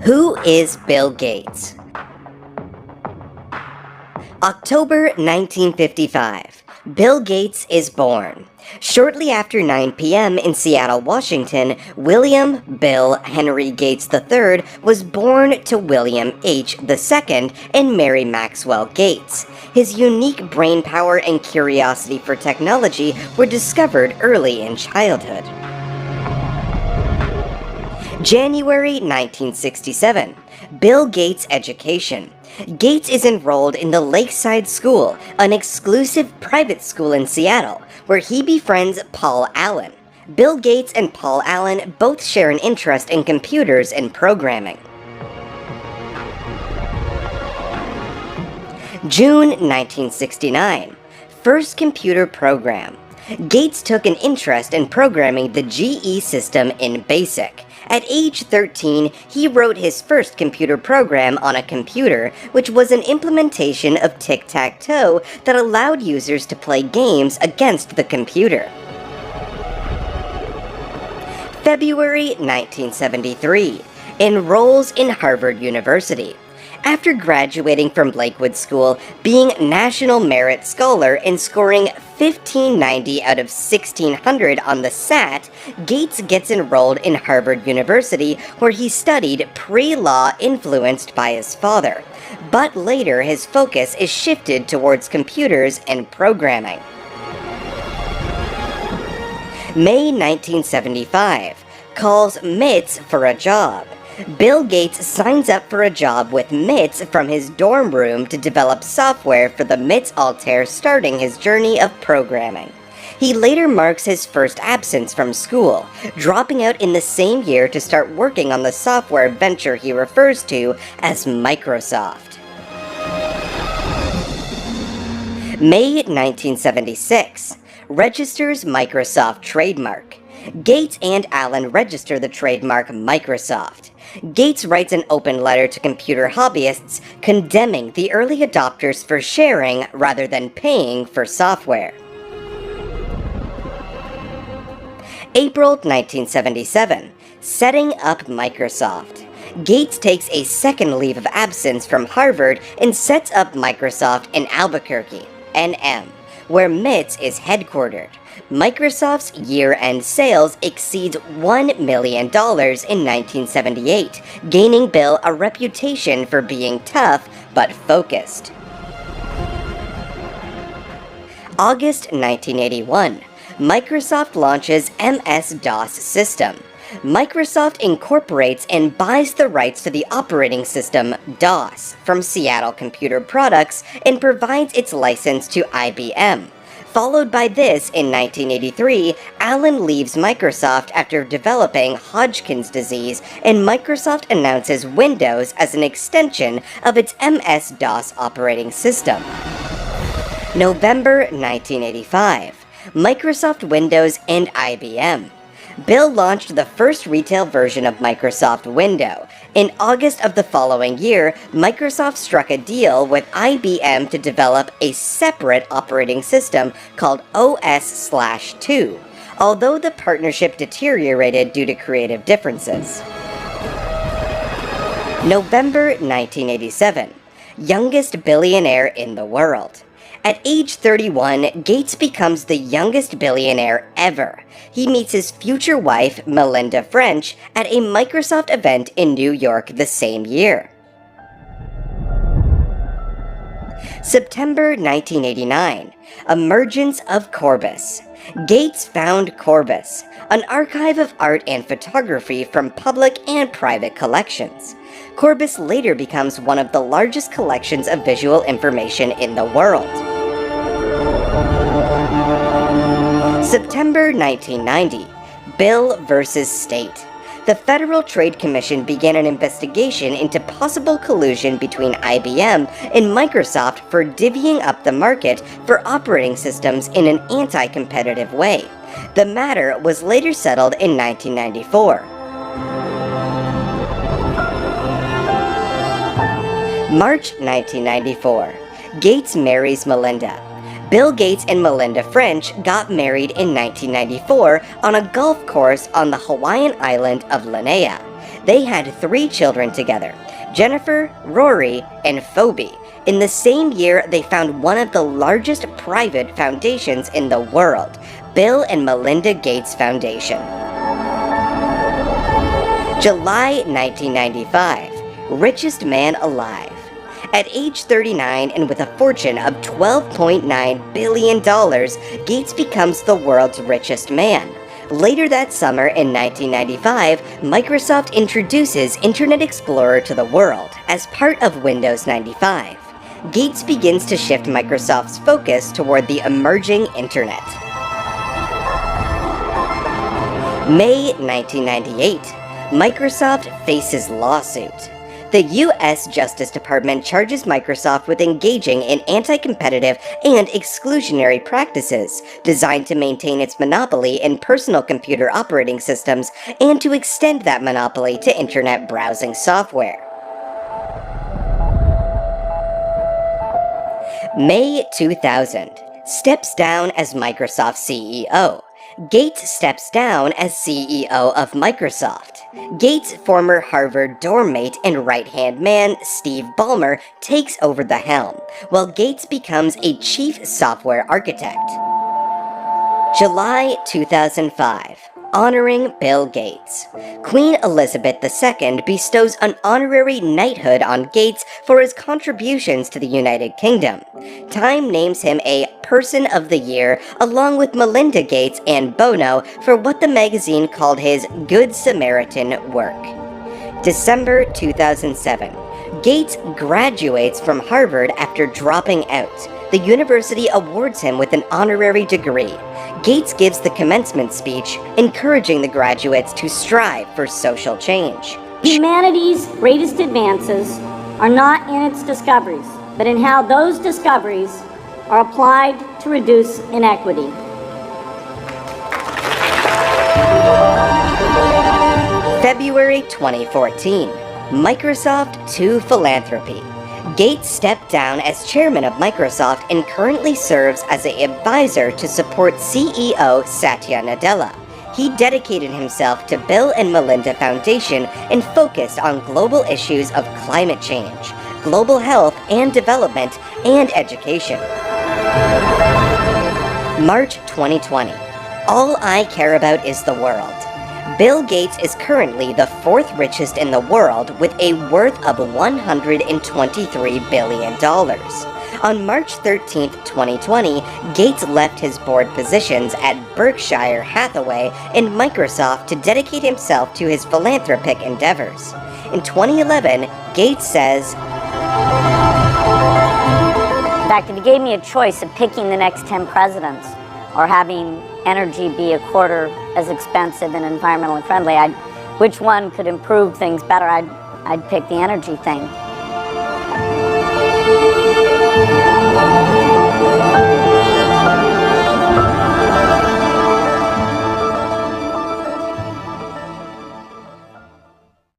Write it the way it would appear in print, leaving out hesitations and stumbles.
Who is Bill Gates? October 1955. Bill Gates is born. Shortly after 9 p.m. in Seattle, Washington, William Bill Henry Gates III was born to William H. II and Mary Maxwell Gates. His unique brain power and curiosity for technology were discovered early in childhood. January 1967. Bill Gates' education. Gates is enrolled in the Lakeside School, an exclusive private school in Seattle, where he befriends Paul Allen. Bill Gates and Paul Allen both share an interest in computers and programming. June 1969. First computer program. Gates took an interest in programming the GE system in BASIC. At age 13, he wrote his first computer program on a computer, which was an implementation of tic-tac-toe that allowed users to play games against the computer. February 1973. Enrolls in Harvard University. After graduating from Lakewood School, being National Merit Scholar and scoring 1590 out of 1600 on the SAT, Gates gets enrolled in Harvard University, where he studied pre-law influenced by his father. But later his focus is shifted towards computers and programming. May 1975. Calls MITS for a job. Bill Gates signs up for a job with MITS from his dorm room to develop software for the MITS Altair, starting his journey of programming. He later marks his first absence from school, dropping out in the same year to start working on the software venture he refers to as Microsoft. May 1976. Registers Microsoft trademark. Gates and Allen register the trademark Microsoft. Gates writes an open letter to computer hobbyists condemning the early adopters for sharing rather than paying for software. April 1977. Setting up Microsoft. Gates takes a second leave of absence from Harvard and sets up Microsoft in Albuquerque, NM, where MITS is headquartered. Microsoft's year-end sales exceeds $1 million in 1978, gaining Bill a reputation for being tough but focused. August 1981. Microsoft launches MS-DOS system. Microsoft incorporates and buys the rights to the operating system DOS from Seattle Computer Products and provides its license to IBM. Followed by this, in 1983, Allen leaves Microsoft after developing Hodgkin's disease, and Microsoft announces Windows as an extension of its MS-DOS operating system. November 1985. Microsoft Windows and IBM. Bill launched the first retail version of Microsoft Windows. In August of the following year, Microsoft struck a deal with IBM to develop a separate operating system called OS/2, although the partnership deteriorated due to creative differences. November 1987. Youngest billionaire in the world. At age 31, Gates becomes the youngest billionaire ever. He meets his future wife, Melinda French, at a Microsoft event in New York the same year. September 1989. Emergence of Corbis. Gates found Corbis, an archive of art and photography from public and private collections. Corbis later becomes one of the largest collections of visual information in the world. September 1990. Bill versus State. The Federal Trade Commission began an investigation into possible collusion between IBM and Microsoft for divvying up the market for operating systems in an anti-competitive way. The matter was later settled in 1994. March 1994. Gates marries Melinda. Bill Gates and Melinda French got married in 1994 on a golf course on the Hawaiian island of Lanai. They had 3 children together, Jennifer, Rory, and Phoebe. In the same year, they found one of the largest private foundations in the world, Bill and Melinda Gates Foundation. July 1995, richest man alive. At age 39 and with a fortune of $12.9 billion, Gates becomes the world's richest man. Later that summer in 1995, Microsoft introduces Internet Explorer to the world as part of Windows 95. Gates begins to shift Microsoft's focus toward the emerging Internet. May 1998, Microsoft faces lawsuit. The U.S. Justice Department charges Microsoft with engaging in anti-competitive and exclusionary practices designed to maintain its monopoly in personal computer operating systems and to extend that monopoly to internet browsing software. May 2000, steps down as Microsoft CEO. Gates steps down as CEO of Microsoft. Gates' former Harvard dorm mate and right-hand man, Steve Ballmer, takes over the helm, while Gates becomes a chief software architect. July 2005. Honoring Bill Gates. Queen Elizabeth II bestows an honorary knighthood on Gates for his contributions to the United Kingdom. Time names him a Person of the Year along with Melinda Gates and Bono for what the magazine called his Good Samaritan work. December 2007. Gates graduates from Harvard after dropping out. The university awards him with an honorary degree. Gates gives the commencement speech, encouraging the graduates to strive for social change. Humanity's greatest advances are not in its discoveries, but in how those discoveries are applied to reduce inequity. February 2014. Microsoft to philanthropy. Gates stepped down as chairman of Microsoft and currently serves as an advisor to support CEO Satya Nadella. He dedicated himself to Bill and Melinda Foundation and focused on global issues of climate change, global health and development, and education. March 2020. All I care about is the world. Bill Gates is currently the 4th richest in the world with a worth of $123 billion. On March 13, 2020, Gates left his board positions at Berkshire Hathaway and Microsoft to dedicate himself to his philanthropic endeavors. In 2011, Gates says, In fact, if you gave me a choice of picking the next 10 presidents or having energy be a quarter as expensive and environmentally friendly, which one could improve things better, I'd pick the energy thing.